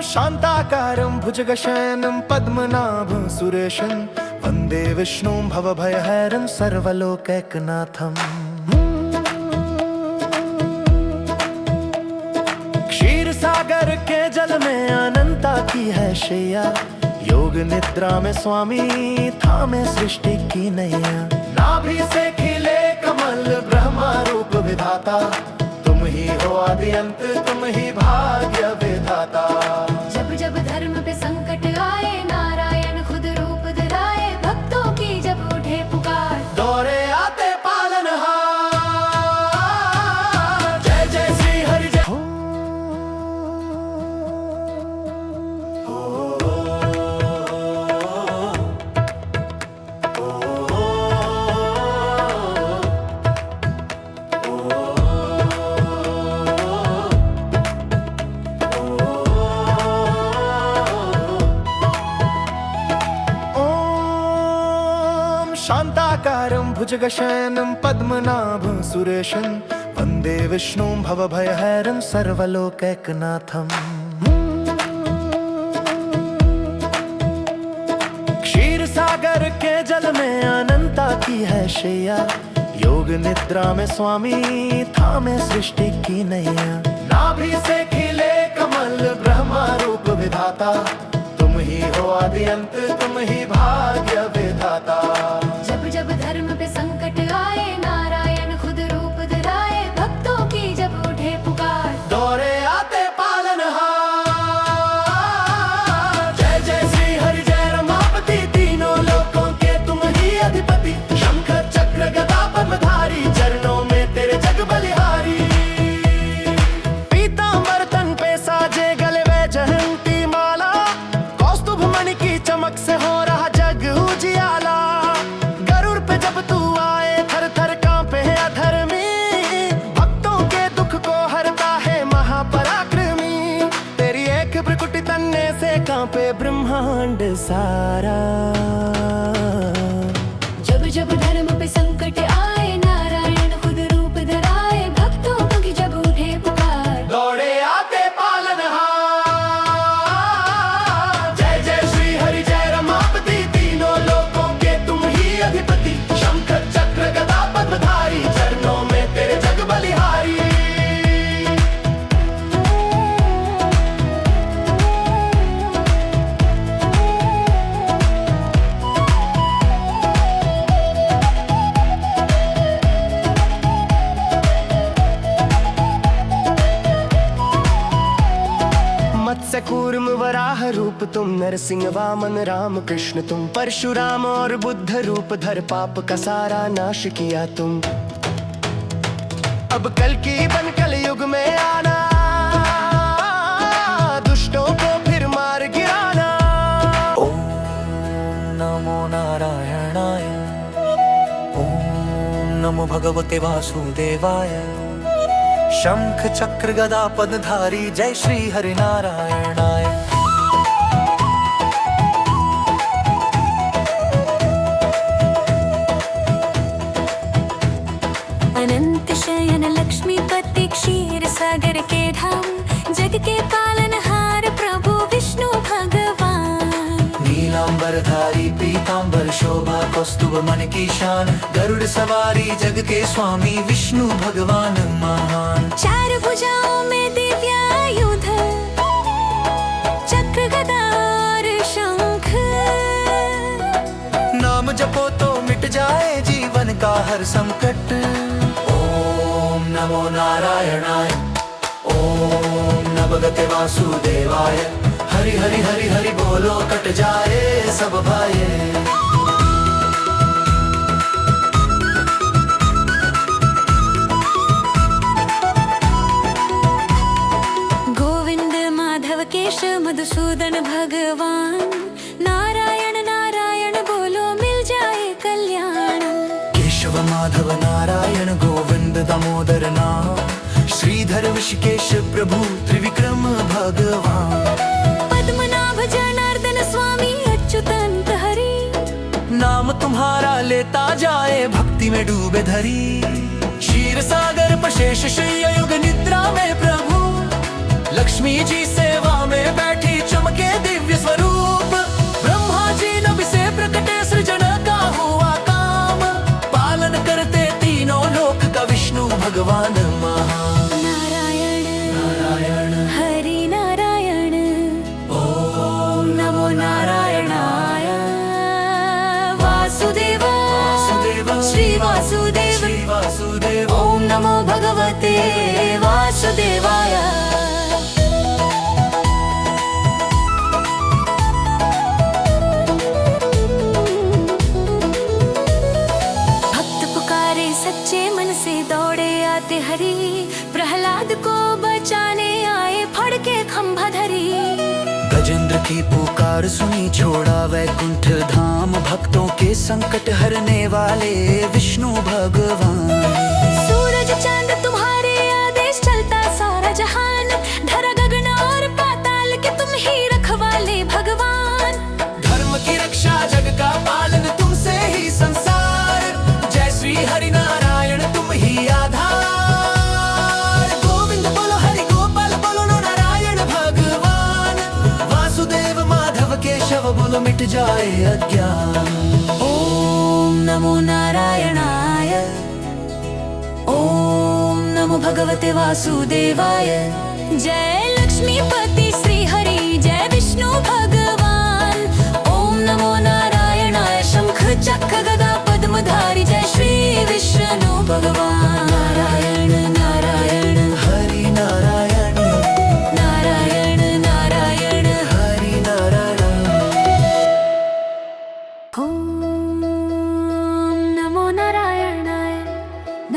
शान्ताकारं भुजगशयनं पद्मनाभं सुरेशं वन्दे विष्णुं भवभयहरं सर्वलोकैकनाथम्। क्षीर सागर के जल में अनंता की है शैया, योग निद्रा में स्वामी थामे सृष्टि की नैया। नाभि से खिले कमल ब्रह्मा रूप विधाता, तुम ही हो आदि अंत, तुम ही भाग्य विधाता। जब जब धर्म पे संकट आए, नारायण खुद रूप धराए, भक्तों की जब उठे पुकार, दौरे आते पालनहार। जय जय श्री हरि जय। शान्ताकारं भुजगशयनं पद्मनाभं सुरेशं वन्दे विष्णुं भवभयहरं सर्वलोकैकनाथम्। क्षीर सागर के जल में अनंता की है शैया, योग निद्रा में स्वामी थामे सृष्टि की नैया। नाभि से खिले कमल ब्रह्मा रूप विधाता, तुम ही हो आदि अंत, तुम ही भाग्य विधाता। जब जब धर्म पे संकट आए, नारायण खुद रूप धराए, भक्तों की जब उठे पुकार, दौरे आते पालनहार। जय जय श्री हरि जय रमापति, तीनों लोकों के तुम ही अधिपति। शंख चक्र गदा पद्मधारी, चरणों में तेरे जग बलिहारी। पीतांबर तन पे साजे, गले वैजयंती माला, कौस्तुभ मणि की चमक से हो रहा जग उजियाला। गरुड़ पे जब तू आए, थर थर कांपे है अधर्मी, भक्तों के दुख को हरता है महापराक्रमी। तेरी एक प्रकुटि तन्ने से कांपे ब्रह्मांड सारा। जब जब धर्म पे संकट आए, नारायण खुद रूप धराए, भक्तों की जब उठे पुकार, दौड़े आते पालनहार। जय जय श्री हरि जय रमापति, तीनों लोकों के तुम ही अधिपति। शंख चक्र गदा पद्मधारी, चरणों में तेरे जग बलिहारी। मत्स्य कूर्म वराह रूप तुम, नरसिंह वामन राम कृष्ण तुम। परशुराम और बुद्ध रूप धर, पाप का सारा नाश किया तुम। अब कल की बन कल युग में आना, दुष्टों को फिर मार गिराना। ओम नमो नारायणाय, ओम नमो भगवते वासुदेवाय। शंख चक्र गदा पद्मधारी, जय श्री हरि नारायणाय। अनंत शयन लक्ष्मीपति, क्षीर सागर के धाम, जग के पालनहार प्रभु विष्णु भगवान। नीलांबरधारी पीतांबर शोभा, कौस्तुभ मन की शान। गरुड़ सवारी जग के स्वामी, विष्णु भगवान महान। चार भुजाओं में दिव्यायुध, चक्र गदा और शंख। नाम जपो तो मिट जाए जीवन का हर संकट। ओम नमो नारायणाय, ओम नमो भगवते वासुदेवाय। हरि हरि हरि हरि बोलो, कट जाए सब भय। गोविंद माधव केशव मधुसूदन भगवान, नारायण नारायण बोलो मिल जाए कल्याण। केशव माधव नारायण गोविंद दामोदर नाम, श्रीधर ऋषिकेश प्रभु त्रिविक्रम भगवान। पद्मनाभ जनार्दन स्वामी अच्युतंत हरि, नाम तुम्हारा लेता जाए भक्ति में डूबे धरी। क्षीर सागर पर शेष शय्या, युग निद्रा में प्रभु, लक्ष्मी जी सेवा में बैठी दिव्य स्वरूप ब्रह्मा जी नभ से प्रकटे सृजन का हुआ काम पालन करते तीनों लोक का विष्णु भगवान महान नारायण नारायण हरि नारायण ओम नमो नारायणाय वासुदेव वासुदेव श्री वासुदेव श्री वासुदेव ओम नमो भगवते वासुदेवाय भक्त पुकारे सच्चे मन से दौड़े आते हरि प्रहलाद को बचाने आए फड़ के खंभा धरी गजेंद्र की पुकार सुनी छोड़ा वैकुंठ धाम भक्तों के संकट हरने वाले विष्णु भगवान सूरज चांद तुम्हारे आदेश चलता सारा जहान धरा गगन और पाताल के तुम ही रखवाले भगवान धर्म की रक्षा जग का पालन तुमसे ही संसार जय श्री हरि नारायण तुम ही आधार गोविंद बोलो हरि गोपाल बोलो नारायण भगवान वासुदेव माधव केशव बोलो मिट जाए अज्ञान ओम नमो नारायणाय ओम नमो भगवते वासुदेवाय जय लक्ष्मीपति श्री हरि जय विष्णु भगवान ओम नमो नारायणाय शंख चक्र गदा पद्मधारी जय श्री विष्णु भगवान नारायण नारायण हरि नारायण नारायण नारायण हरि नारायण ओम नमो नारायणाय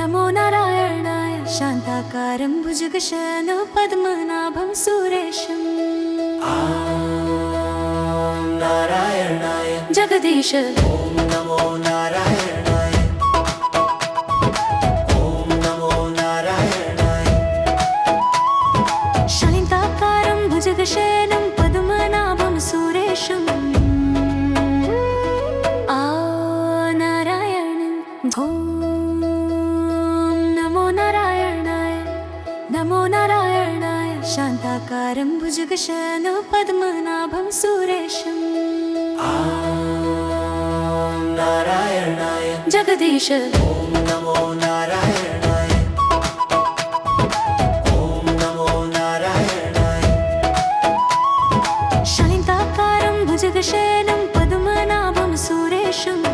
नमो नारायणाय शान्ताकारं भुजगशयनं पद्मनाभं सुरेशम् ओम नारायणाय जगदीश ओम नमो नारायणाय ओम नमो नारायणाय शान्ताकारं भुजगशयनं पद्मनाभं सुरेशम् नारायण ॐ नमो नारायणाय नमो नारायणाय शान्ताकारं भुजगशयनं पद्मनाभं सुरेशम् ओम नारायणाय जगदीश ओम नमो नारायणाय ओम नमो नारायणाय शान्ताकारं भुजगशयनं पद्मनाभं सुरेशम्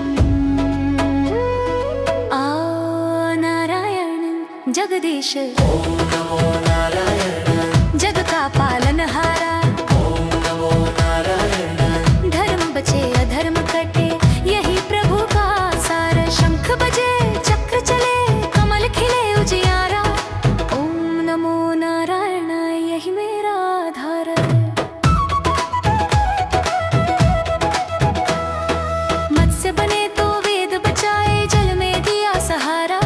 नारायण जगदीश ओम नमो नारायणाय जग का पालनहारा ओम नमो नारायणाय धर्म बचे अधर्म कटे यही प्रभु का सार शंख बजे चक्र चले कमल खिले उजियारा ओम नमो नारायण यही मेरा आधार मत्स्य बने तो वेद बचाए जल में दिया सहारा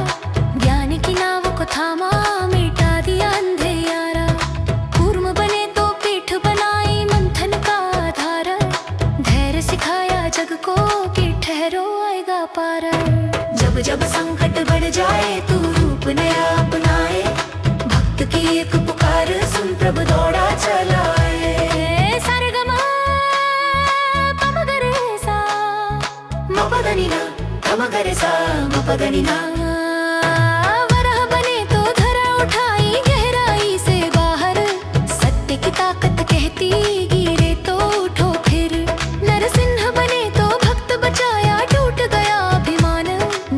ज्ञान की नाव को थामा मिटा दिया अंधेरा कूर्म बने तो पीठ बनाई मंथन का आधार धैर्य सिखाया जग को कि ठहरो आएगा पार जब जब संकट बढ़ जाए तू रूप नया अपनाए भक्त की एक पुकार सुन प्रभु दौड़ा चलाए सरगमा पमगरे सा मपदनिना पमगरे सा मपदनिना वरह बने तो धरा उठाई गहराई से बाहर सत्य की ताकत कहती गिरे तो उठो फिर नरसिंह बने तो भक्त बचाया टूट गया अभिमान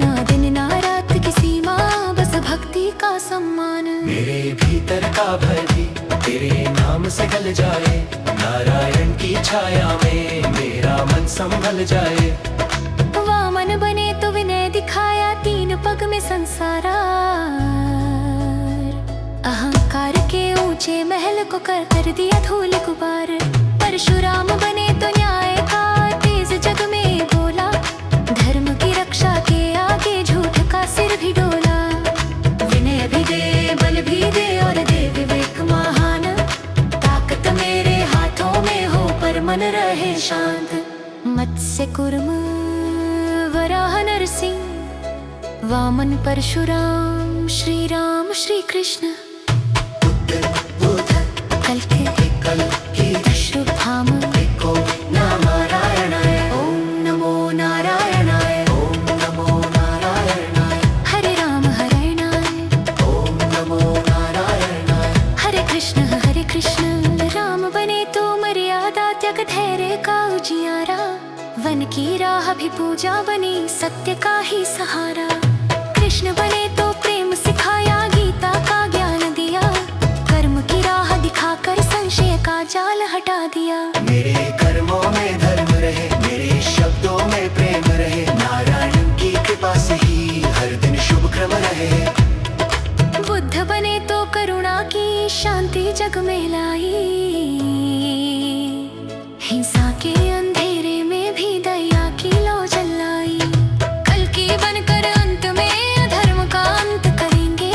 ना दिन ना रात की सीमा बस भक्ति का सम्मान मेरे भीतर का भय भी तेरे नाम से गल जाए नारायण की छाया में मेरा मन संभल जाए वामन बने तो विनय दिखाया तीन पग में संसार अहंकार के ऊंचे महल को कर दिया धूल गुबार परशुराम बने तो न्याय का तेज जग में बोला धर्म की रक्षा के आगे झूठ का सिर भी डोला विनय भी दे बल भी दे और दे विवेक महान ताकत मेरे हाथों में हो पर मन रहे शांत मत्स्य कूर्म वराह नरसिंह वामन परशुराम श्री राम श्री कृष्ण कल के कल की दशरथ धाम को पूजा बनी सत्य का ही सहारा। कृष्ण बने तो प्रेम सिखाया, गीता का ज्ञान दिया, कर्म की राह दिखाकर संशय का जाल हटा दिया। मेरे कर्मों में धर्म रहे, मेरे शब्दों में प्रेम रहे, नारायण की कृपा से ही हर दिन शुभ क्रम रहे। बुद्ध बने तो करुणा की शांति जग में लाई, हिंसा के अंधेरे में भी दया की लौ जलाई। कल्कि बनकर अंत में अधर्म का अंत करेंगे,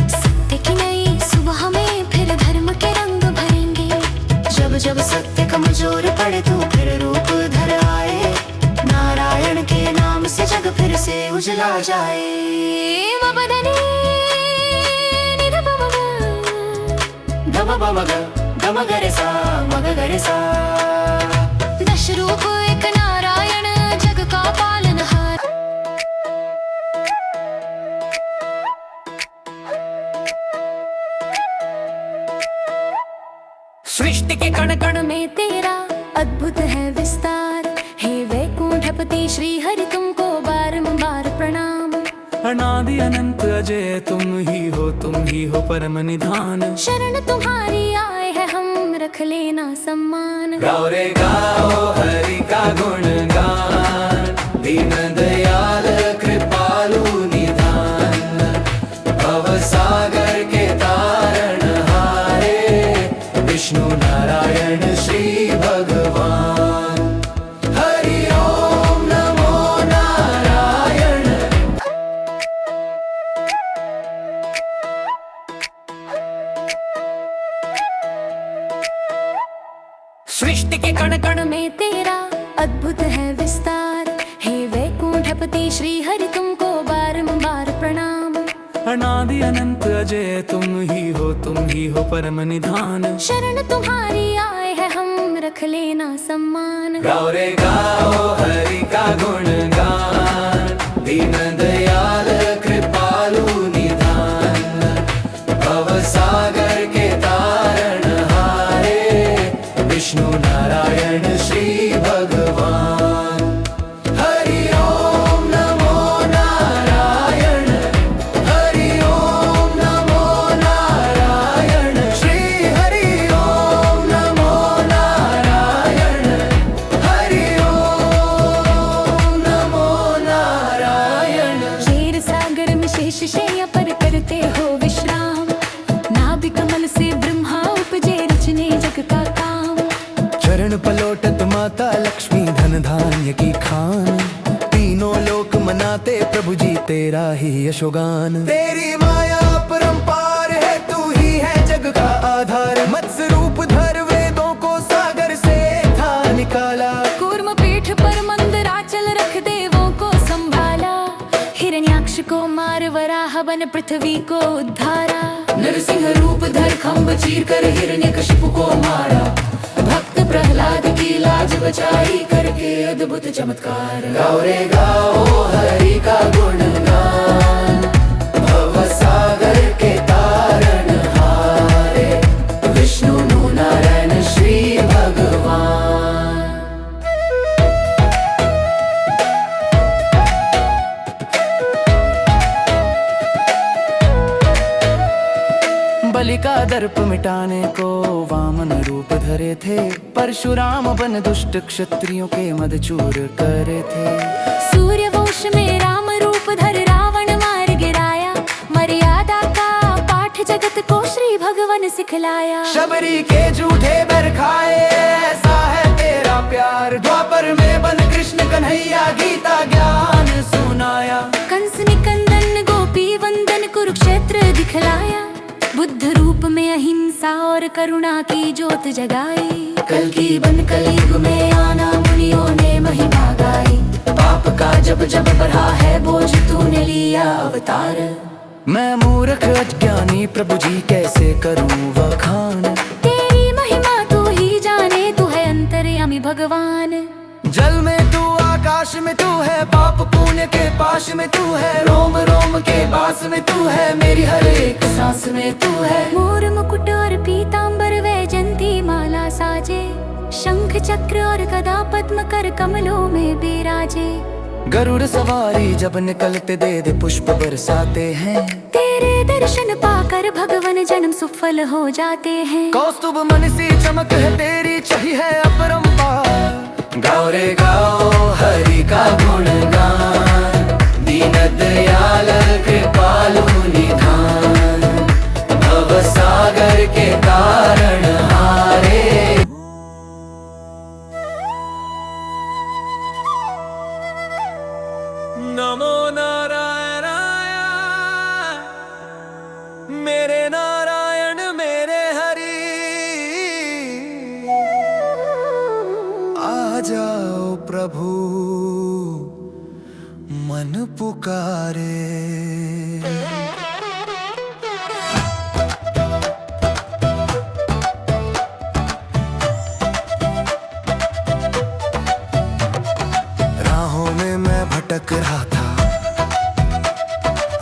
सत्य की नई सुबह में फिर धर्म के रंग भरेंगे। जब जब सत्य कमजोर पड़े तो फिर रूप धर आए, नारायण के नाम से जग फिर से उजला जाए। दश रूप एक नारायण जग का पालनहार। सृष्टि के कण कण में तेरा अद्भुत है विस्तार, हे वैकुंठपति श्री हरि तुमको बारंबार प्रणाम। अनादि अनंत अजय तुम ही हो परम निधान। शरण तुम्हारी आए है हम रख लेना सम्मान। गाओ रे गाओ हरि का गुणगान, दीन दयाल कृपालु निधान, भव सागर के तारण हारे, विष्णु नारायण श्री भगवान। हरि ओम नमो नारायण। सृष्टि के कण कण में तेरा अद्भुत है विस्तार, हे वैकुंठपति श्री हरि तुमको बारंबार प्रणाम। अनादि अनंत अजय तुम ही हो परम निधान। शरण तुम्हारी आए है हम रख लेना सम्मान। गाओ रे गाओ हरि का गुणगान, दीन दयाल कृपालु निधान, भव सागर के तारण हारे, विष्णु नारायण श्री भगवान। हरि ओम नमो नारायण, हरि ओम नमो नारायण, श्री हरि ओम नमो नारायण, हरि ओम नमो नारायण। क्षीर सागर में शेष शैया पर करते हो विश्राम, नाभि कमल से ब्रह्मा उपजे रचने जग का काम। चरण पलोटत माता लक्ष्मी धन धान्य की खान, तीनों लोक मनाते प्रभु जी तेरा ही यशोगान। तेरी माया अपरंपार है, तू ही है जग का आधार, मत्स्य रूप धर वेदों को सागर से था निकाला। कूर्म पीठ पर मंदराचल रख देवों को संभाला, हिरण्याक्ष को मार वराह बन पृथ्वी को उद्धारा। नरसिंह रूप धर खम्भ चीर कर हिरण्यकशिपु को मारा, भक्त प्रहलाद की लाज बचाई करके अद्भुत चमत्कार। गाओ रे गाओ हरि का गुणगान, भव सागर के तारण हारे, विष्णु नारायण श्री भगवान। बलि का दर्प मिटाने को वामन रूप धरे थे, परशुराम बन दुष्ट क्षत्रियों के मद चूर करे थे। सूर्य वंश में राम रूप धर रावण मार गिराया, मर्यादा का पाठ जगत को श्री भगवान सिखलाया। शबरी के झूठे बर खाए, ऐसा है तेरा प्यार, द्वापर में बन कृष्ण कन्हैया गीता ज्ञान सुनाया। कंस निकंदन गोपी वंदन कुरुक्षेत्र दिखलाया, बुद्ध रूप में अहिंसा और करुणा की ज्योत जगाई। कल्कि बन कलयुग में आना मुनियों ने महिमा गाई, पाप का जब जब बढ़ा है बोझ तूने लिया अवतार। मैं मूर्ख अज्ञानी प्रभु जी कैसे करूं वखान, तेरी महिमा तू ही जाने, तू है अंतर्यामी भगवान। जल में तू आकाश में तू है, पाप पुण्य के पाश में तू है, रोम रोम के बास में तू है, मेरी हर एक सांस में तू है। मोर मुकुट और पीतांबर वैजंती माला साजे, शंख चक्र और गदा पद्म कर कमलों में बिराजे। गरुड़ सवारी जब निकलते दे दे पुष्प बरसाते हैं। तेरे दर्शन पाकर भगवन जन्म सुफल हो जाते हैं। कौस्तुभ मन सी चमक है तेरी, छवि है अपरंपार। गाओ रे गाओ हरि का गुणगान, दीन दयाल कृपालु निधान, भव सागर के कारण हारे। नमो नारायणाय मेरे नारायण मेरे हरि, आ जाओ प्रभु मन पुकारे। राहों में मैं भटक रहा था,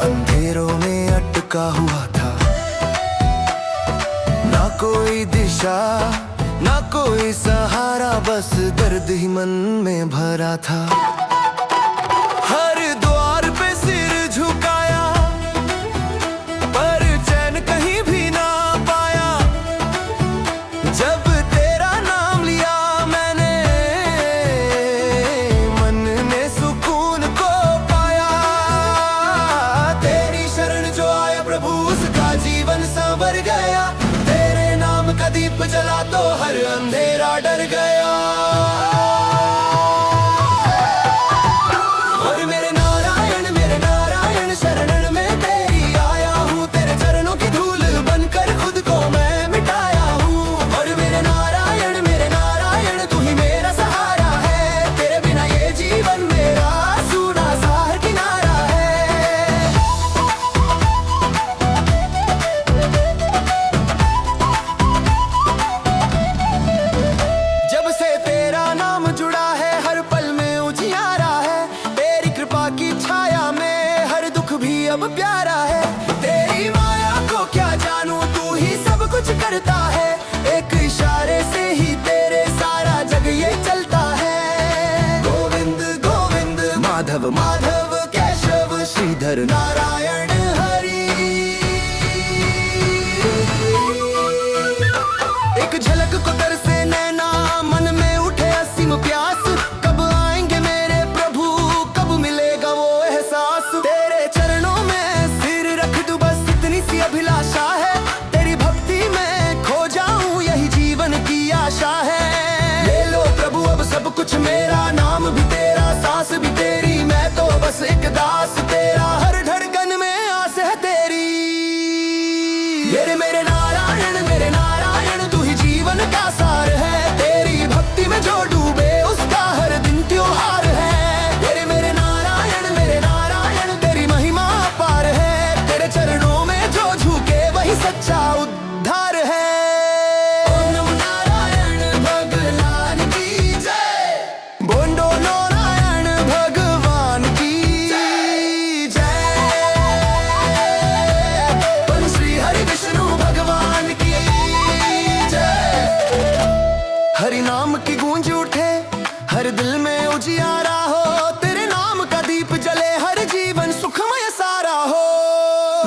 अंधेरों में अटका हुआ था। ना कोई दिशा ना कोई सहारा, बस दर्द ही मन में भरा था। हर द्वार पे सिर झुकाया पर चैन कहीं भी ना पाया। जब तेरा नाम लिया मैंने, मन ने सुकून को पाया। तेरी शरण जो आया प्रभु उसका जीवन संवर गया। तेरे नाम का दीप जला तो हर अंधेरा डर गया। और मेरे नारायण शरण में तेरी आया हूँ। तेरे चरणों की धूल बनकर खुद को मैं मिटाया हूँ। और मेरे नारायण तू ही मेरा सहारा है। तेरे बिना ये जीवन मेरा सूना सा किनारा है। जब से तेरा नाम जुड़ा है हर पल में उजियारा है। तेरी कृपा की छाया में हर दुख भी अब प्यारा है। तेरी माया को क्या जानूं, तू ही सब कुछ करता है। एक इशारे से ही तेरे सारा जग ये चलता है। गोविंद गोविंद माधव माधव केशव श्रीधर नारायण हरि। एक झलक को तरसे नैना, मन में उठे असीम प्यास। कब आएंगे मेरे प्रभु, कब मिलेगा वो एहसास। तेरे चरणों में सिर रख दूं बस इतनी सी अभिलाषा है। तेरी भक्ति में खो जाऊं यही जीवन की आशा है। ले लो प्रभु अब सब कुछ मेरा, नाम भी तेरा सांस भी तेरी। मैं तो बस एक दास तेरा, हर धड़कन में आस है तेरी। मेरे नारायण तू ही जीवन का सार है। तेरी भक्ति में जो डूबे उसका हर दिन त्योहार है। मेरे नारायण तेरी महिमा अपार है। तेरे चरणों में जो झुके वही सच्चा उद्धार है। ओम नमो नारायण भगवान की जय, बोलो नारायण भगवान की जय। बोलो श्री हरि विष्णु भगवान की जय। हरि नाम की गूंज उठे हर दिल में उजियारा हो। तेरे नाम का दीप जले हर जीवन सुखमय सारा हो।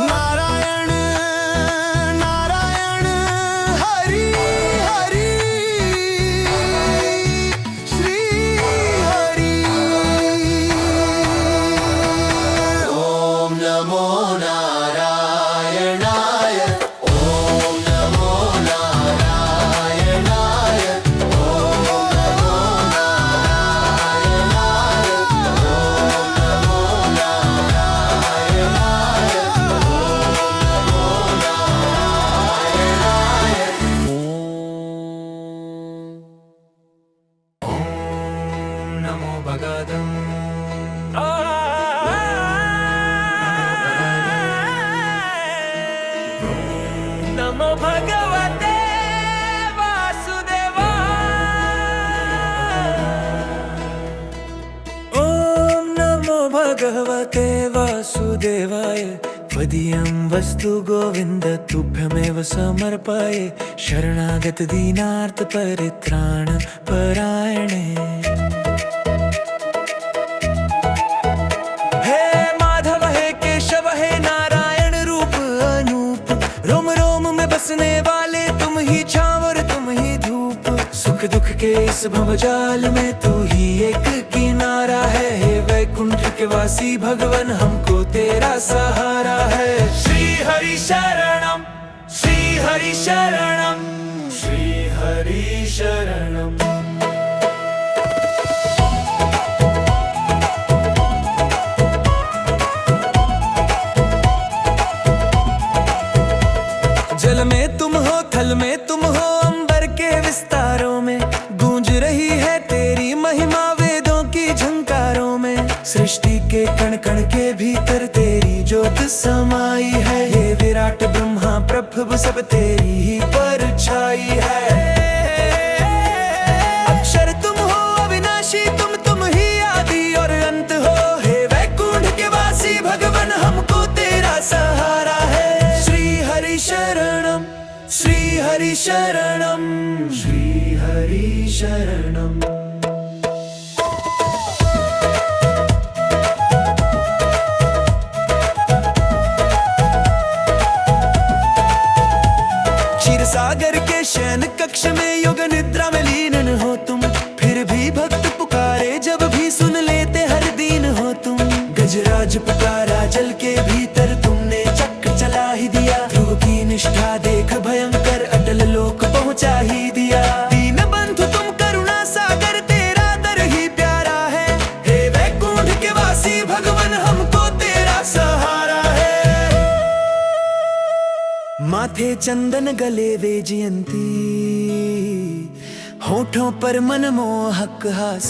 नारायण नारायण हरि हरि श्री हरि। ओम नमो नारायणाय, ओम नमो नारायणाय, ओम नमो नारायणाय, ओम नमो नारायणाय, ओम नमो भगवते नमो भगवते वासुदेवाय। ओम नमो भगवते वासुदेवाय। त्वदीयं वस्तु गोविन्द तुभ्यमेव समर्पये। शरणागत दीनार्थ परित्राण परायणे। के इस भवजाल में तू ही एक किनारा है। हे वैकुंठ के वासी भगवन हमको तेरा सहारा है। श्री हरि शरणम, श्री हरि शरणम, श्री हरि शरणम। जल में तुम हो, थल में तुम हो, अंबर के विस्तारों में गूंज रही है तेरी महिमा वेदों की झंकारों में। सृष्टि के कण कण के भीतर तेरी ज्योत समाई है। ये विराट ब्रह्मा प्रभु सब तेरी ही परछाई है। अक्षर तुम हो, अविनाशी तुम ही आदि और अंत हो। हे वैकुंठ के वासी भगवन हमको तेरा सहारा है। श्री हरि शरणम, श्री हरि शरणम, श्री हरि शरणम। क्षीर सागर के शयन कक्ष में योग निद्रा में लीन हो तुम। फिर भी भक्त पुकारे जब भी सुन लेते हर दीन हो तुम। गजराज पुकारा जल के भीतर तुमने चक्र चला ही दिया। ध्रुव की निष्ठा देख भयंकर अटल लोक पहुंचा ही दिया। दीन बंधु तुम करुणा सागर तेरा दर ही प्यारा है। हे वैकुंठ के वासी भगवन हमको तेरा सहारा है। माथे चंदन गले वैजयंती, होठों पर मनमोहक हास।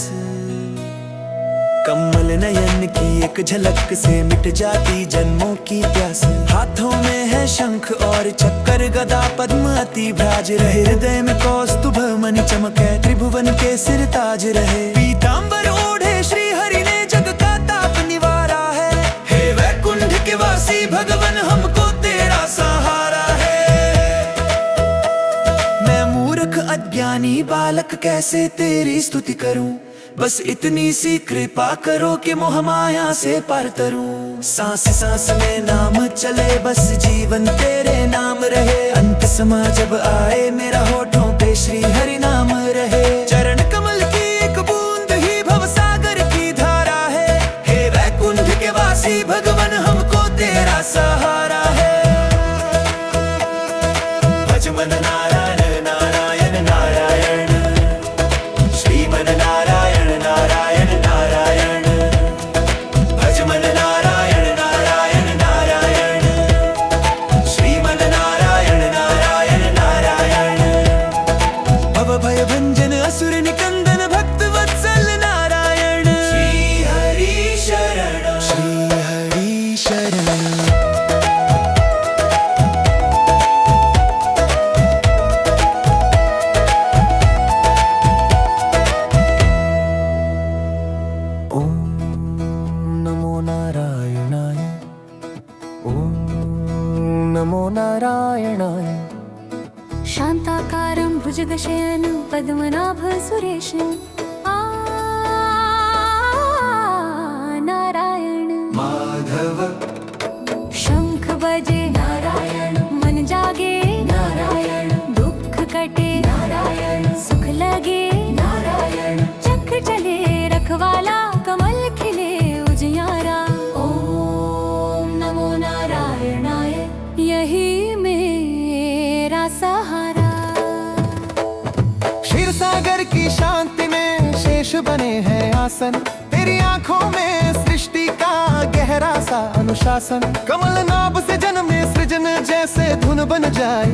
कमल नयन की एक झलक से मिट जाती जन्मों की प्यास। हाथों में है शंख और चक्कर गदा पद्म अति भ्राज रहे। हृदय में कौस्तुभ मणि चमके त्रिभुवन के सिर ताज रहे। पीतांबर ओढ़े श्री हरि ने जग का ताप निवारा है। हे वैकुंठ के वासी भगवन हमको तेरा सहारा है। मैं मूर्ख अज्ञानी बालक कैसे तेरी स्तुति करूं। बस इतनी सी कृपा करो कि मोह माया से पार तरूं। सांस सांस में नाम चले बस जीवन तेरे नाम रहे। अंत समा जब आए मेरा होठों पे श्री हरि नाम रहे। चरण कमल की एक बूंद ही भव सागर की धारा है। हे वैकुंठ के वासी भगवन हमको तेरा सहारा है। भज मन नारायण नारायण नारायण, श्रीमन नारायण नारायण नारायण। भज मन नारायण नारायण नारायण, श्रीमन नारायण नारायण नारायण। भव भय भंजन असुर निकंदन भक्त वत्सल नारायण। श्री हरि शरण, श्री हरि शरण। नमो नारायणाय। शान्ताकारं भुजगशयनं पद्मनाभ सुरेशं। नारायण माधव शंख बजे नारायण। मन जागे नारायण, दुख कटे नारायण, सुख लगे नारायण। चक्र चले रखवाला, कमल खिले उजियारा। ओम नमो नारायणाय, यही मेरा सहारा। क्षीर सागर की शांति में शेष बने हैं आसन। तेरी आंखों में सृष्टि का गहरा सा अनुशासन। कमल नाभ से जन्मे सृजन जैसे धुन बन जाए।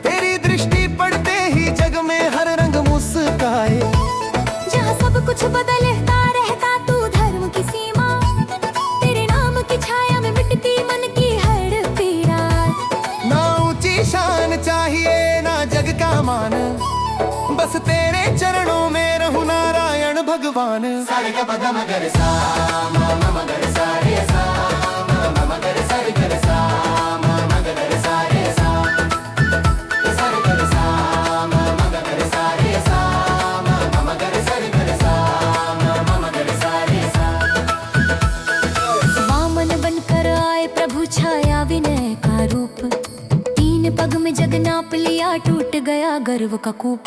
तेरी दृष्टि पड़ते ही जग में हर रंग मुस्काए। जहाँ सब कुछ बदलता रहता तू धर्म की सीमा। तेरे नाम की छाया में मिटती मन की हर पीड़ा। ना ऊंची शान चाहिए ना जग का मान, बस तेरे चरणों में रहूं नारायण भगवान। सारे का पद मगर सा मगर सारे सा मगर सारे कर सा मगर सारे सा सारे कर सा मगर सारे सा मगर सारे कर सा मगर सारे सा। वामन बनकर आए प्रभु छाया विनय का रूप। तीन पग में जग नाप लिया, टूट गया गर्व का कूप।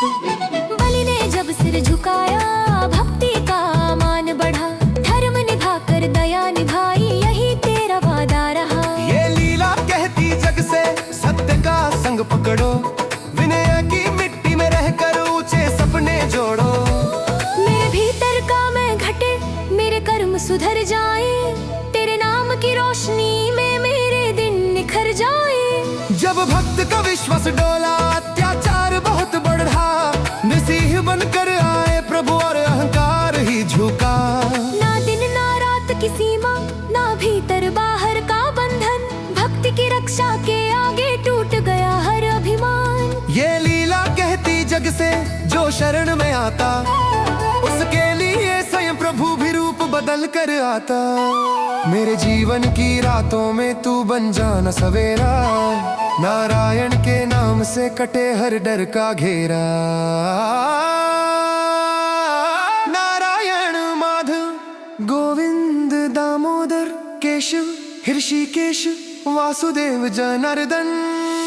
बलि ने जब सिर झुकाया, भक्ति का मान बढ़ा, धर्म निभाकर दया निभाई, यही तेरा वादा रहा। ये लीला कहती जग से सत्य का संग पकड़ो, विनय की मिट्टी में रहकर ऊंचे सपने जोड़ो। मेरे भीतर का मैं घटे, मेरे कर्म सुधर जाए, तेरे नाम की रोशनी में मेरे दिन निखर जाए। जब भक्त का विश्वास डोला, अत्याचार बहुत बढ़ा, मसीह बनकर आए प्रभु और अहंकार ही झुका। ना दिन ना रात की सीमा, ना भीतर बाहर का बंधन, भक्ति की रक्षा के आगे टूट गया हर अभिमान। ये लीला कहती जग से जो शरण में आता, उसके लिए स्वयं प्रभु भी रूप बदल कर आता। मेरे जीवन की रातों में तू बन जाना सवेरा, नारायण के नाम से कटे हर डर का घेरा। नारायण माधव गोविंद दामोदर केशव ऋषिकेश वासुदेव जनार्दन,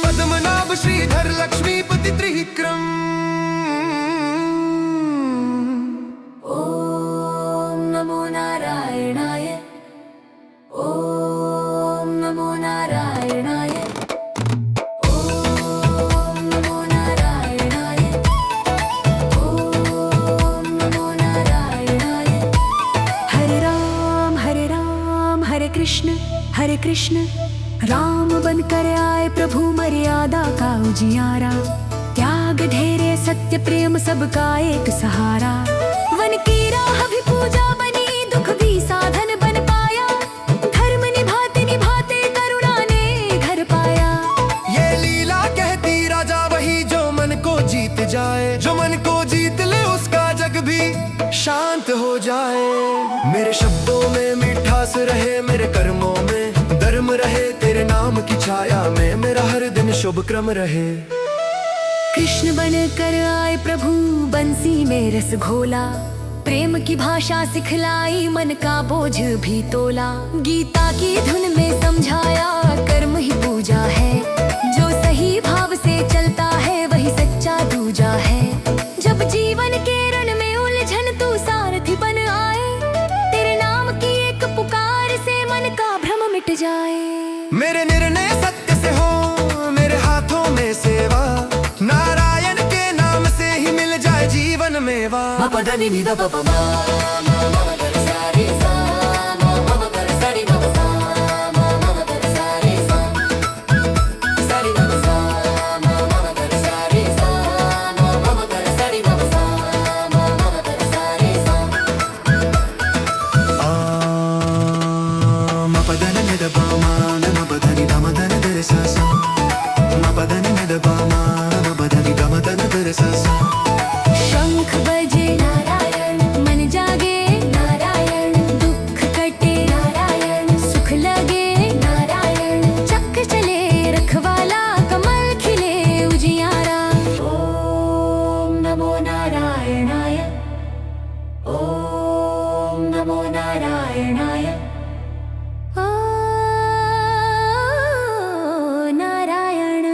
पद्मनाभ श्रीधर लक्ष्मीपति त्रिविक्रम। ओम नमो नारायणाय, ओम नमो नारायणाय, ओम नमो नारायणाय, ओम नमो नारायणाय। हरे राम हरे कृष्ण राम बनकर आए प्रभु, मर्यादा का उजियारा, त्याग धैर्य सत्य प्रेम सबका एक सहारा। वन की राह भी पूजा बनी, दुख भी साधन बन पाया, धर्म निभाते निभाते करुणा ने घर पाया। ये लीला कहती राजा वही जो मन को जीत जाए, जो मन को जीत ले उसका जग भी शांत हो जाए। मेरे शब्दों में मिठास रहे, मेरे कर्मों में धर्म रहे, तेरे नाम की छाया में मेरा हर दिन शुभ क्रम रहे। कृष्ण बनकर आए प्रभु, बंसी में रस घोला, प्रेम की भाषा सिखलाई, मन का बोझ भी तोला। गीता की धुन में समझाया, कर्म ही पूजा है, जो सही भाव से चलता है वही सच्चा दूजा है। जब जीवन के रण में उलझन तू सारथी बन आए, तेरे नाम की एक पुकार से मन का भ्रम मिट जाए। मेरे निर्णय सत्य से हो, मेरे हाथों में सेवा, नारायण के नाम से ही मिल जाए जीवन मेवा। मपदनि निध पप मा मा गर सा रे सा, मा गर सा रे मा सा, मा गर सा रे सा, सा रे मा सा, मा गर सा रे सा, मा गर सा रे मा सा, मा गर सा रे सा। मपदनि निध प मा न मपदनि ध म ध न ध र सा सा, मपदनि निध प मा न मपदनि ध म ध न ध र सा सा। शंख बजे नारायण, मन जागे नारायण, दुख कटे नारायण, सुख लगे नारायण, चक्र चले रखवाला, कमल खिले उजियारा। ओम नमो नारायणाय, ओम नमो नारायणाय, ओ नारायण।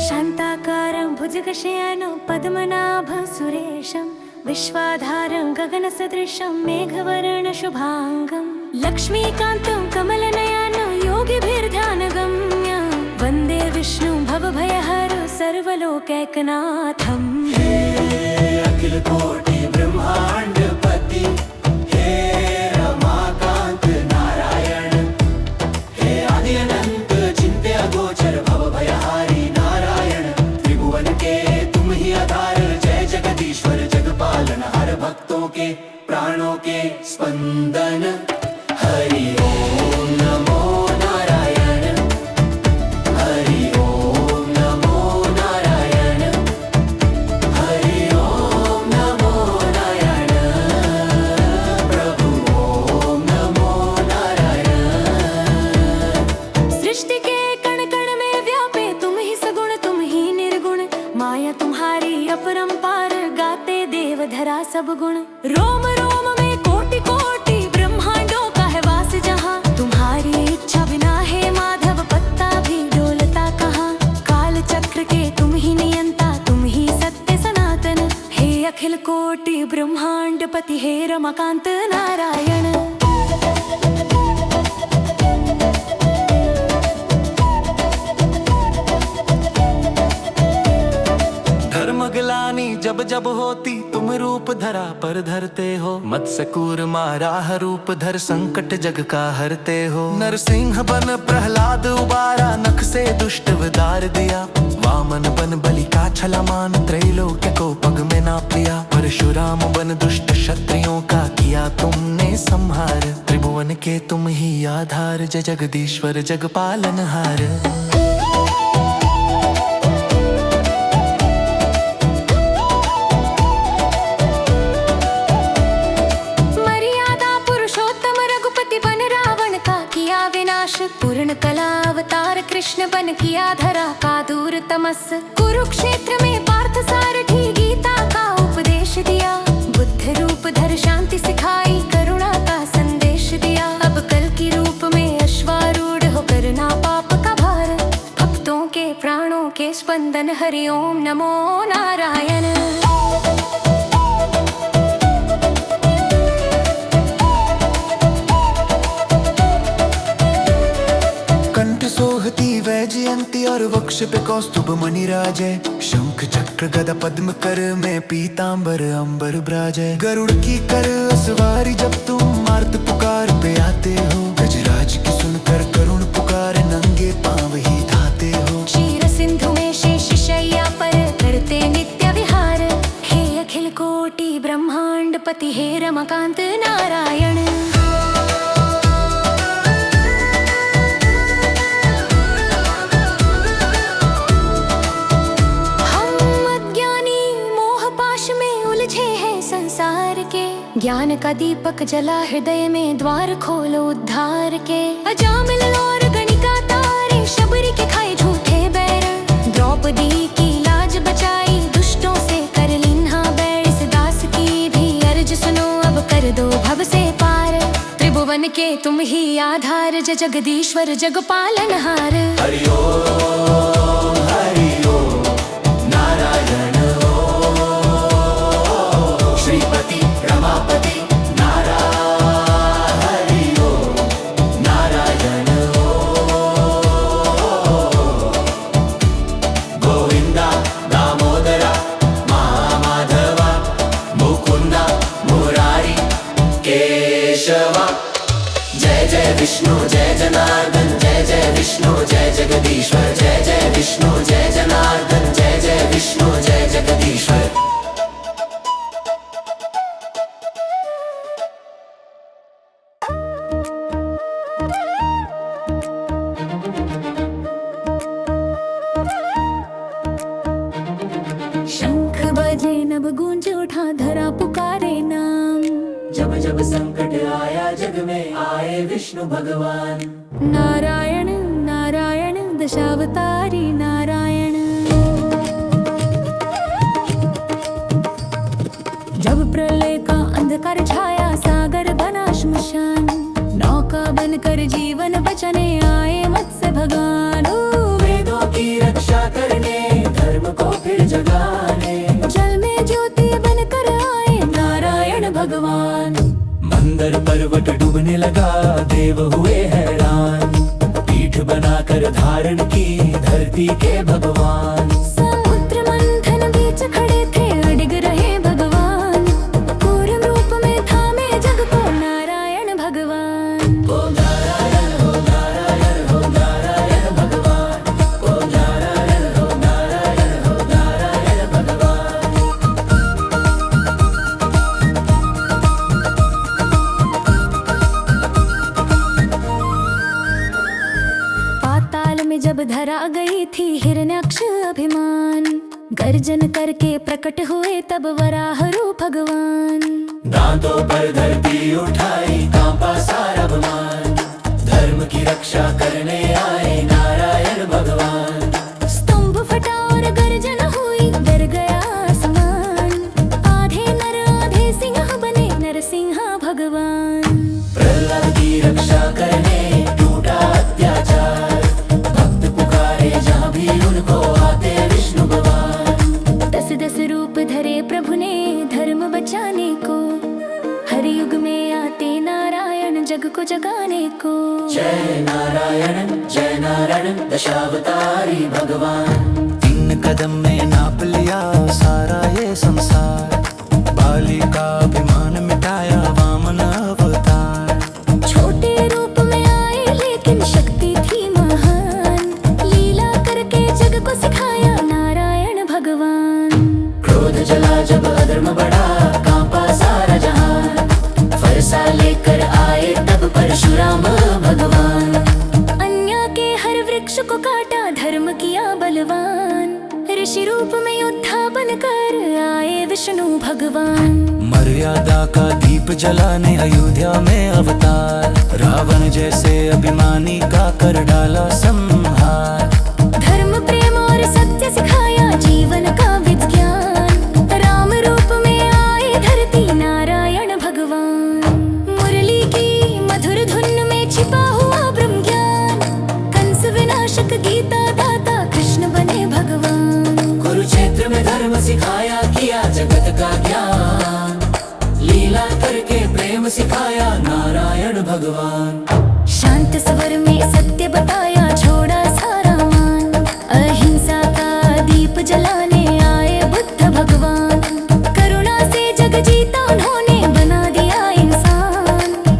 शान्ताकारं भुजगशयनं पद्मनाभं सुरेशं, विश्वाधारं गगनसदृशं मेघवर्णशुभाङ्गं, लक्ष्मीकान्तं कमलनयनं योगिभिर्ध्यानगम्यं, वन्दे विष्णुं भवभयहरं सर्वलोकैकनाथम्। अखिल कोटि ब्रह्मांड पति, हे रमाकांत नारायण, हे आदि अनंत चिंत्य अगोचर भव भयहारी नारायण, त्रिभुवन के तुम ही आधार, जय जगदीश्वर जगपालन, हर भक्तों के प्राणों के स्पंदन। हरि ओम नमो नारायण, हरि ओम नमो नारायण, हरि ओम नमो नारायण, प्रभु ओम नमो नारायण। अपरंपार गाते देव धरा सब गुण। रोम रोम में कोटि कोटि ब्रह्मांडों का है वास जहाँ। तुम्हारी इच्छा बिना है माधव पत्ता भी डोलता कहाँ। काल चक्र के तुम ही नियंता, तुम ही सत्य सनातन। हे अखिल कोटि ब्रह्मांड पति, हे रमाकांत नारायण। धर्मग्लानि जब जब होती तुम रूप धरा पर धरते हो। मत्स्य कूर्मा राह रूप धर संकट जग का हरते हो। नरसिंह बन प्रहलाद उबारा, नख से दुष्ट वधार दिया। वामन बन बलि का छला मान, त्रैलोक्य को पग में ना पिया। परशुराम बन दुष्ट क्षत्रियों का किया तुमने संहार। त्रिभुवन के तुम ही आधार, जय जगदीश्वर जग पालनहार। पूर्ण कला अवतार कृष्ण बन किया धरा का दूर तमस। कुरुक्षेत्र में पार्थ सारथी गीता का उपदेश दिया। बुद्ध रूप धर शांति सिखाई, करुणा का संदेश दिया। अब कल की रूप में अश्वारूढ़ हो करना पाप का भार। भक्तों के प्राणों के स्पंदन, हरि ओम नमो नारायण। सोहती वैजयंती और वक्ष पे कौस्तुभ मणि राजे। शंख चक्र गदा पद्म कर में पीतांबर अंबर ब्राजे। गरुड़ की कर असवारी जब तुम आर्त पुकार पे आते हो। गजराज की सुनकर करुण पुकार, नंगे पांव ही धाते हो। क्षीर सिंधु में शेष शैया पर करते नित्य विहार। हे अखिल कोटि ब्रह्मांड पति, हे रमाकांत नारायण। ज्ञान का दीपक जला हृदय में, द्वार खोलो उद्धार के। अजामिल और गणिका तारे, शबरी के खाए झूठे बैर। द्रौपदी की लाज बचाई, दुष्टों से कर लिन्हा बैर। इस दास की भी अर्ज सुनो, अब कर दो भव से पार। त्रिभुवन के तुम ही आधार, जय जगदीश्वर जग पालनहार। हरि ओम हरि ओम नारायण श्रीपति रमापति नारायण। हरि ओम नारायण गोविंदा दामोदरा महामाधवा मुकुंदा मुरारी केशवा। जय जय विष्णु जय जनार्दन, जय जय विष्णु जय जगदीश्वर। जय जय विष्णु जय जनार्दन, जय जय विष्णु जय जगदीश्वर। शंख बजे नभ गूंज उठा, धरा पुकारे नाम। जब जब संकट आया जग में, आए विष्णु भगवान। नारायण नारायण दशावतारी नारायण। जब प्रलय का अंधकार छाया, सागर बना श्मशान। नौका बनकर जीवन बचाने आए मत्स्य भगवान। वेदों की रक्षा करने, धर्म को फिर जगाने। जल में ज्योति बनकर आए नारायण भगवान। मंदर पर्वत डूबने लगा, देव हुए हैरान। पीठ बनाकर धारण की धरती के भगवान। समुद्र मंथन बीच खड़े थे, अडिग रहे भगवान। पूर्ण रूप में थामे जग को नारायण भगवान। ओ नारायण हो नारायण हो नारायण भगवान। ओ नारायण हो नारायण हो नारायण भगवान। पाताल में जब धरा गई थी हिरण्यक्ष अभिमान। गर्जन करके प्रकट हुए तब वराह रूप भगवान। दांतों पर धरती उठाई, कांपा सारा ब्रह्मांड। धर्म की रक्षा करने आए नारायण भगवान। स्तंभ फटा और गर्जन हुई, डर गया आसमान। जग को जगाने को। जय नारायण दशावतारी भगवान। 3 कदम में नाप लिया सारा ये संसार, बाली का अभिमान मिटाया वामन अवतार। छोटे रूप में आए लेकिन शक्ति थी महान, लीला करके जग को सिखाया नारायण भगवान। क्रोध जला जब अधर्म बढ़ा, कांपा सारा जहान, फरसा लेकर आए तब परशुराम भगवान। अन्य के हर वृक्ष को काटा, धर्म किया बलवान, ऋषि रूप में योद्धा बनकर आए विष्णु भगवान। मर्यादा का दीप जलाने अयोध्या में अवतार, रावण जैसे अभिमानी का कर डाला संहार। धर्म प्रेम और सत्य सिखाया जीवन का विज्ञान, राम रूप में आए धरती नारायण भगवान। मुरली की मधुर धुन में छिपा हुआ ब्रह्म ज्ञान, कंस विनाशक गीता दाता कृष्ण बने भगवान। कुरुक्षेत्र में धर्म सिखाया, किया जगत का ज्ञान, लीला करके प्रेम सिखाया नारायण भगवान। शांत स्वर में सत्य बताया, छोड़ा सारा मान, अहिंसा का दीप जलाने आए बुद्ध भगवान। करुणा से जग जीता उन्होंने, बना दिया इंसान,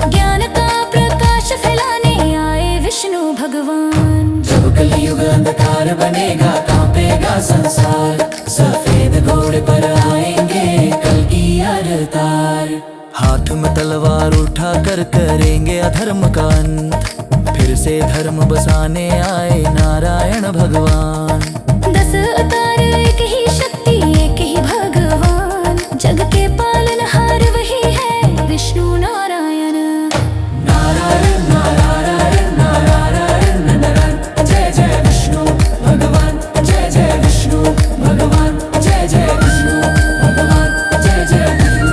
ज्ञान का प्रकाश फैलाने आए विष्णु भगवान। जब कलयुग अंधकार बनेगा, कांपेगा संसार, सफेद घोड़े पर आएंगे कल की अवतार। हाथ में तलवार उठा कर करेंगे अधर्म का अंत, फिर से धर्म बसाने आए नारायण भगवान। 10 अवतार एक ही शक्ति एक ही भगवान, जग के पालनहार वही है विष्णु नारायण। नारायण नारायण नारायण नारायण, जय जय विष्णु भगवान, जय जय विष्णु भगवान, जय जय विष्णु भगवान, जय जय विष्णु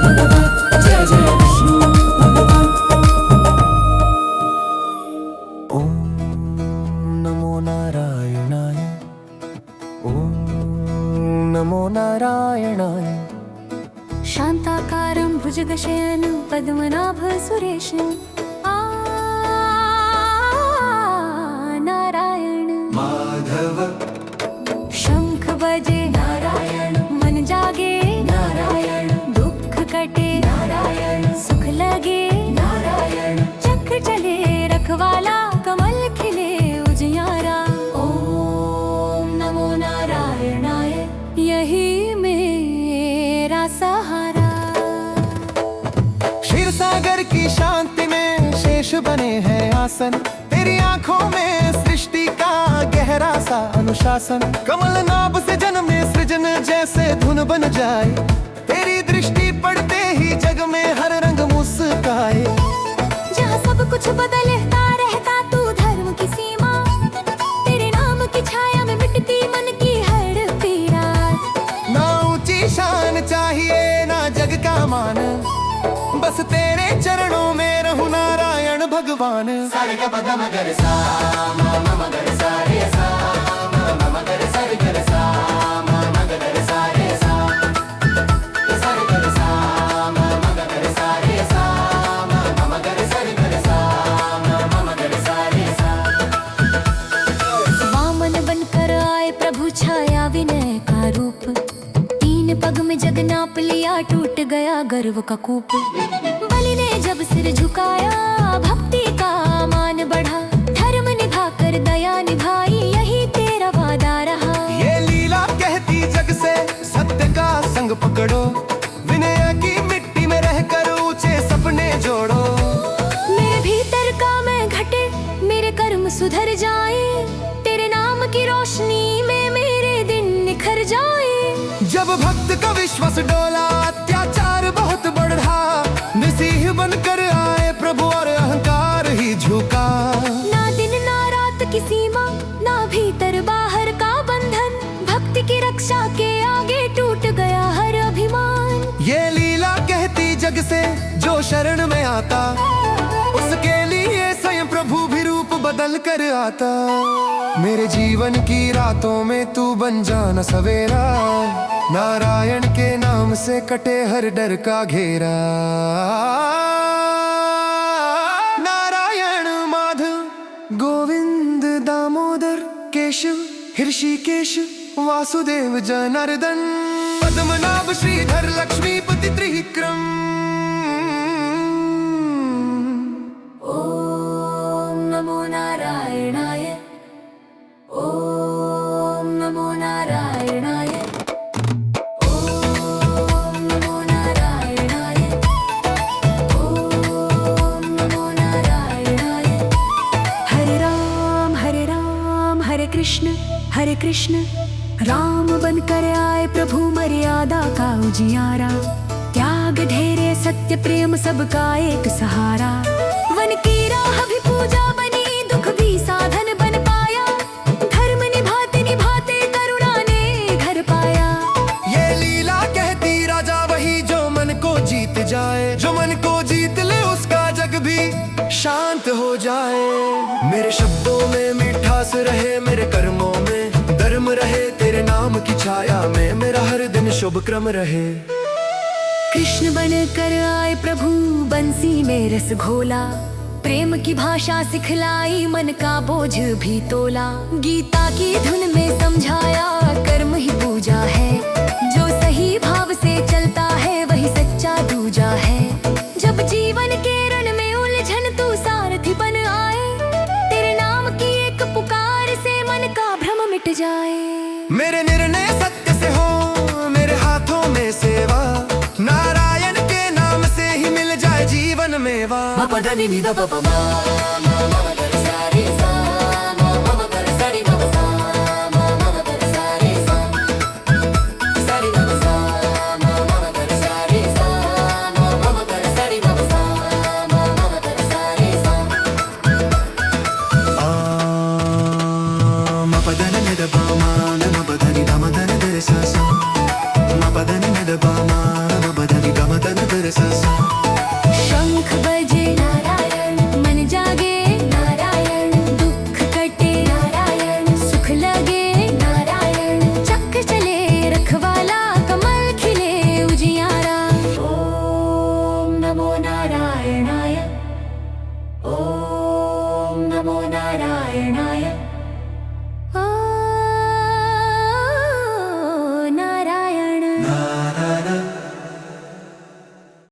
भगवान, जय जय विष्णु भगवान। ओम नमो नारायणाय, ओम नमो नारायणाय। शांताकारं भुजगशयनं पद्मनाभ सुरेशं, नारायण। माधव शंख बजे नारायण, मन जागे नारायण, दुख कटे नारायण, सुख लगे नारायण, चक्र चले रखवाला, कमल खिले उजियारा। ओम नमो नारायणाय, यही मेरा सहारा। क्षीर सागर की शांति में शेष बने हैं आसन, तेरी आंखों में सृष्टि का गहरा सा अनुशासन। कमल नाभ से जन्मे सृजन जैसे धुन बन जाए, तेरी दृष्टि पड़ते ही जग में हर रंग मुस्काए। जहाँ सब कुछ बदलता रहता तू धर्म की सीमा, तेरे नाम की छाया में मिटती मन की हर पीड़ा। ना ऊंची शान चाहिए ना जग का मान, बस तेरे चरणों में रहूं नारायण भगवान। सारे का पद मगर सा मगर सारे सा मगर सारे कर सा मगर सारे सा, सारे कर सा मगर सारे सा मगर सारे कर सा मगर सारे सा। वामन बनकर आए प्रभु, छाया विनय का रूप, 3 पग में जग नाप लिया, टूट गया गर्व का कूप। बलि ने जब सिर झुकाया, भक्ति का मान बढ़ा, धर्म निभाकर दया निभाई, यही तेरा वादा रहा। ये लीला कहती जग से सत्य का संग पकड़ो, विनय की मिट्टी में रहकर ऊंचे सपने जोड़ो। मेरे भीतर का मैं घटे, मेरे कर्म सुधर जाए, तेरे नाम की रोशनी में मेरे दिन निखर जाए। जब भक्त का विश्वास डोला, अत्याचार बहुत बढ़ा, नसीह बनकर आए प्रभु और अहंकार ही झुका। ना दिन ना रात की सीमा, ना भीतर बाहर का बंधन, भक्ति की रक्षा के आगे टूट गया हर अभिमान। ये लीला कहती जग से जो शरण में आता, उसके लिए स्वयं प्रभु भी रूप बदल कर आता। मेरे जीवन की रातों में तू बन जाना सवेरा, नारायण के नाम से कटे हर डर का घेरा। ऋषिकेश वासुदेव जनार्दन पद्मनाभ श्रीधर लक्ष्मीपति त्रिविक्रम। ॐ नमो नारायणाय, ॐ नमो नारायणाय, ॐ नमो नारायणाय, ॐ नमो नारायणाय। हरे राम हरे कृष्ण राम बनकर आए प्रभु मर्यादा का उजियारा। त्याग धैर्य सत्य प्रेम सबका एक सहारा। वन की राह भी पूजा बनी, दुख भी साधन बन पाया। धर्म निभाते निभाते करुणा ने घर पाया। ये लीला कहती राजा वही जो मन को जीत जाए। जो मन को जीत ले उसका जग भी शांत हो जाए। मेरे शब्दों में मिठास रहे, मेरे कर्मों में धर्म रहे। तेरे नाम की छाया में मेरा हर दिन शुभ क्रम रहे। कृष्ण बनकर आए प्रभु बंसी में रस घोला। प्रेम की भाषा सिखलाई, मन का बोझ भी तोला। गीता की धुन में समझाया कर्म ही पूजा है। जो सही भाव से चलता है वही सच्चा दूजा है। जब जीवन के रण में उलझन तू सारथी बन आए। तेरे नाम की एक पुकार से मन का भ्रम मिट जाए। मेरे निर्णय सत्य से हो, मेरे हाथों में सेवा। नारायण के नाम से ही मिल जाए जीवन मेवा। मपदनि निध पप मा मा गर सा रे सा मा गर सा रे ग सा मा गर सा रे सा सा रे ग सा मा गर सा रे सा मा गर सा रे ग सा मा गर सा रे सा। मपदन निद बामा नमपदनि दमदन दरसा सा। मपदन निद बामा नमपदनि दमदन दरसा सा।